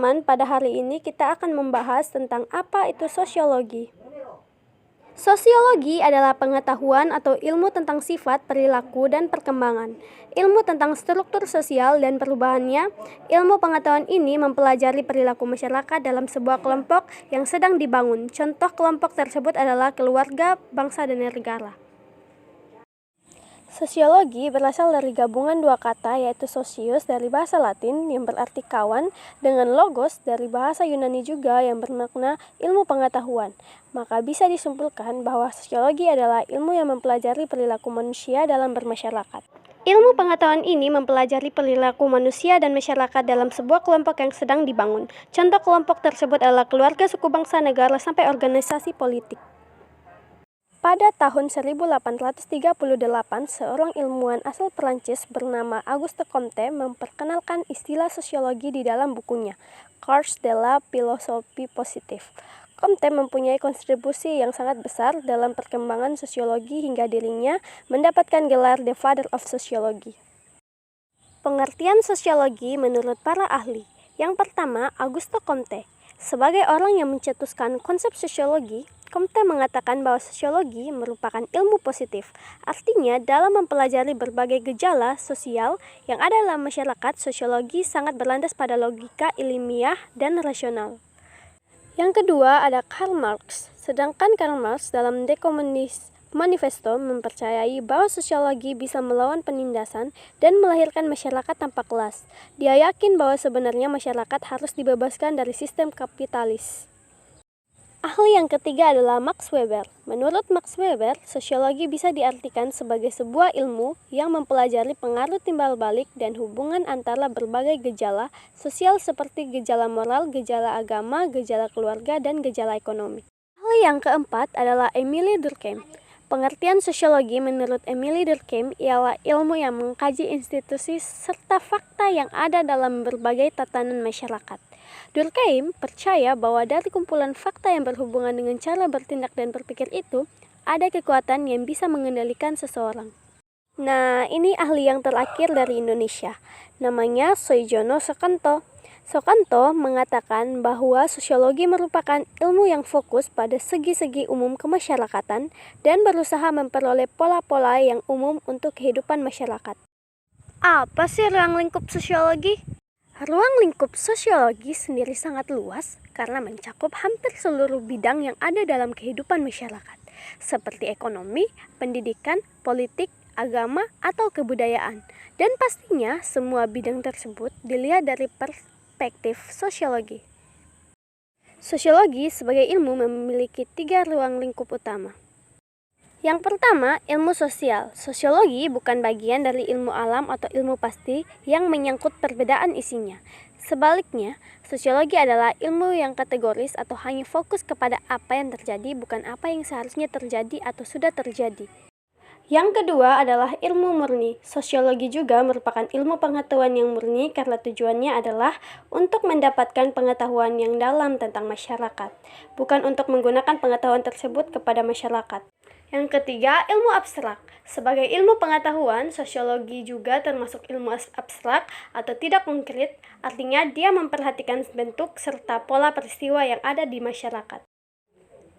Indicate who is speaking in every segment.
Speaker 1: teman-teman, pada hari ini kita akan membahas tentang apa itu sosiologi. Sosiologi adalah pengetahuan atau ilmu tentang sifat, perilaku, dan perkembangan. Ilmu tentang struktur sosial dan perubahannya. Ilmu pengetahuan ini mempelajari perilaku masyarakat dalam sebuah kelompok yang sedang dibangun. Contoh kelompok tersebut adalah keluarga, bangsa, dan negara. Sosiologi berasal dari gabungan dua kata, yaitu socius dari bahasa Latin yang berarti kawan, dengan logos dari bahasa Yunani juga yang bermakna ilmu pengetahuan. Maka bisa disimpulkan bahwa sosiologi adalah ilmu yang mempelajari perilaku manusia dalam bermasyarakat. Ilmu pengetahuan ini mempelajari perilaku manusia dan masyarakat dalam sebuah kelompok yang sedang dibangun. Contoh kelompok tersebut adalah keluarga, suku, bangsa, negara, sampai organisasi politik. Pada tahun 1838, seorang ilmuwan asal Perancis bernama Auguste Comte memperkenalkan istilah sosiologi di dalam bukunya, Cours de la Philosophie Positive. Comte mempunyai kontribusi yang sangat besar dalam perkembangan sosiologi hingga dirinya mendapatkan gelar The Father of Sociology. Pengertian sosiologi menurut para ahli. Yang pertama, Auguste Comte. Sebagai orang yang mencetuskan konsep sosiologi, Comte mengatakan bahwa sosiologi merupakan ilmu positif. Artinya, dalam mempelajari berbagai gejala sosial yang ada dalam masyarakat, sosiologi sangat berlandas pada logika ilmiah dan rasional. Yang kedua ada Karl Marx. Sedangkan Karl Marx dalam De Communis Manifesto mempercayai bahwa sosiologi bisa melawan penindasan dan melahirkan masyarakat tanpa kelas. Dia yakin bahwa sebenarnya masyarakat harus dibebaskan dari sistem kapitalis. Ahli yang ketiga adalah Max Weber. Menurut Max Weber, sosiologi bisa diartikan sebagai sebuah ilmu yang mempelajari pengaruh timbal balik dan hubungan antara berbagai gejala sosial seperti gejala moral, gejala agama, gejala keluarga, dan gejala ekonomi. Ahli yang keempat adalah Émile Durkheim. Pengertian sosiologi menurut Émile Durkheim ialah ilmu yang mengkaji institusi serta fakta yang ada dalam berbagai tatanan masyarakat. Durkheim percaya bahwa dari kumpulan fakta yang berhubungan dengan cara bertindak dan berpikir itu, ada kekuatan yang bisa mengendalikan seseorang. Nah, ini ahli yang terakhir dari Indonesia. Namanya Soejono Soekanto. Soekanto mengatakan bahwa sosiologi merupakan ilmu yang fokus pada segi-segi umum kemasyarakatan dan berusaha memperoleh pola-pola yang umum untuk kehidupan masyarakat. Apa sih ruang lingkup sosiologi? Ruang lingkup sosiologi sendiri sangat luas karena mencakup hampir seluruh bidang yang ada dalam kehidupan masyarakat, seperti ekonomi, pendidikan, politik, agama, atau kebudayaan. Dan pastinya semua bidang tersebut dilihat dari perspektif sosiologi. Sosiologi sebagai ilmu memiliki 3 ruang lingkup utama. Yang pertama, ilmu sosial. Sosiologi bukan bagian dari ilmu alam atau ilmu pasti yang menyangkut perbedaan isinya. Sebaliknya, sosiologi adalah ilmu yang kategoris atau hanya fokus kepada apa yang terjadi, bukan apa yang seharusnya terjadi atau sudah terjadi. Yang kedua adalah ilmu murni. Sosiologi juga merupakan ilmu pengetahuan yang murni karena tujuannya adalah untuk mendapatkan pengetahuan yang dalam tentang masyarakat, bukan untuk menggunakan pengetahuan tersebut kepada masyarakat. Yang ketiga, ilmu abstrak. Sebagai ilmu pengetahuan, sosiologi juga termasuk ilmu abstrak atau tidak konkret, artinya dia memperhatikan bentuk serta pola peristiwa yang ada di masyarakat.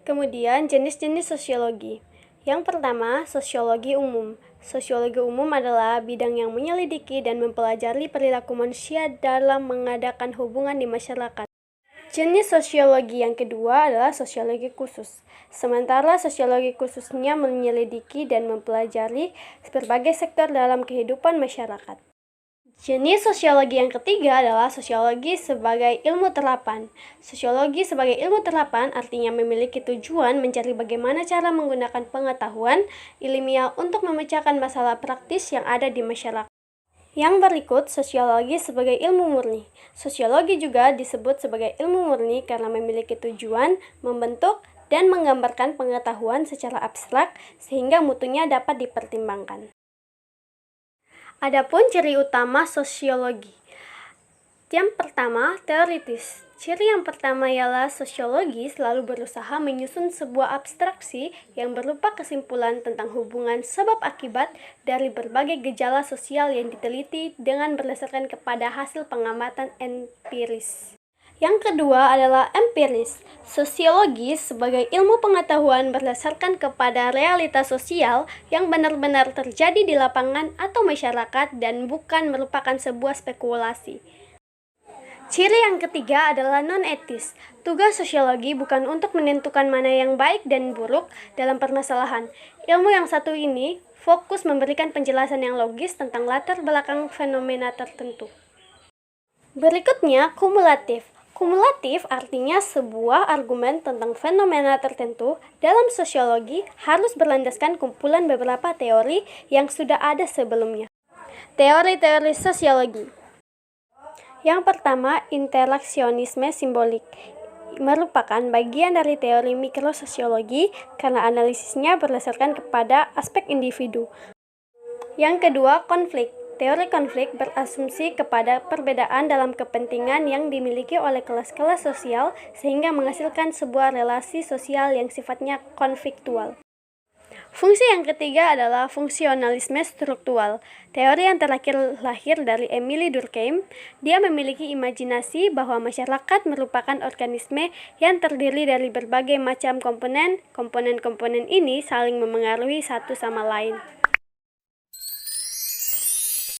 Speaker 1: Kemudian, jenis-jenis sosiologi. Yang pertama, sosiologi umum. Sosiologi umum adalah bidang yang menyelidiki dan mempelajari perilaku manusia dalam mengadakan hubungan di masyarakat. Jenis sosiologi yang kedua adalah sosiologi khusus. Sementara sosiologi khususnya menyelidiki dan mempelajari berbagai sektor dalam kehidupan masyarakat. Jenis sosiologi yang ketiga adalah sosiologi sebagai ilmu terapan. Sosiologi sebagai ilmu terapan artinya memiliki tujuan mencari bagaimana cara menggunakan pengetahuan ilmiah untuk memecahkan masalah praktis yang ada di masyarakat. Yang berikut, sosiologi sebagai ilmu murni. Sosiologi juga disebut sebagai ilmu murni karena memiliki tujuan membentuk dan menggambarkan pengetahuan secara abstrak sehingga mutunya dapat dipertimbangkan. Adapun ciri utama sosiologi. Yang pertama, teoritis. Ciri yang pertama ialah sosiologi selalu berusaha menyusun sebuah abstraksi yang berupa kesimpulan tentang hubungan sebab akibat dari berbagai gejala sosial yang diteliti dengan berdasarkan kepada hasil pengamatan empiris. Yang kedua adalah empiris. Sosiologi sebagai ilmu pengetahuan berdasarkan kepada realitas sosial yang benar-benar terjadi di lapangan atau masyarakat dan bukan merupakan sebuah spekulasi. Ciri yang ketiga adalah non-etis. Tugas sosiologi bukan untuk menentukan mana yang baik dan buruk dalam permasalahan. Ilmu yang satu ini fokus memberikan penjelasan yang logis tentang latar belakang fenomena tertentu. Berikutnya, kumulatif. Kumulatif artinya sebuah argumen tentang fenomena tertentu dalam sosiologi harus berlandaskan kumpulan beberapa teori yang sudah ada sebelumnya. Teori-teori sosiologi. Yang pertama, interaksionisme simbolik merupakan bagian dari teori mikrososiologi karena analisisnya berdasarkan kepada aspek individu. Yang kedua, konflik. Teori konflik berasumsi kepada perbedaan dalam kepentingan yang dimiliki oleh kelas-kelas sosial sehingga menghasilkan sebuah relasi sosial yang sifatnya konfliktual. Fungsi yang ketiga adalah fungsionalisme struktural. Teori yang terakhir lahir dari Emile Durkheim. Dia memiliki imajinasi bahwa masyarakat merupakan organisme yang terdiri dari berbagai macam komponen. Komponen-komponen ini saling memengaruhi satu sama lain.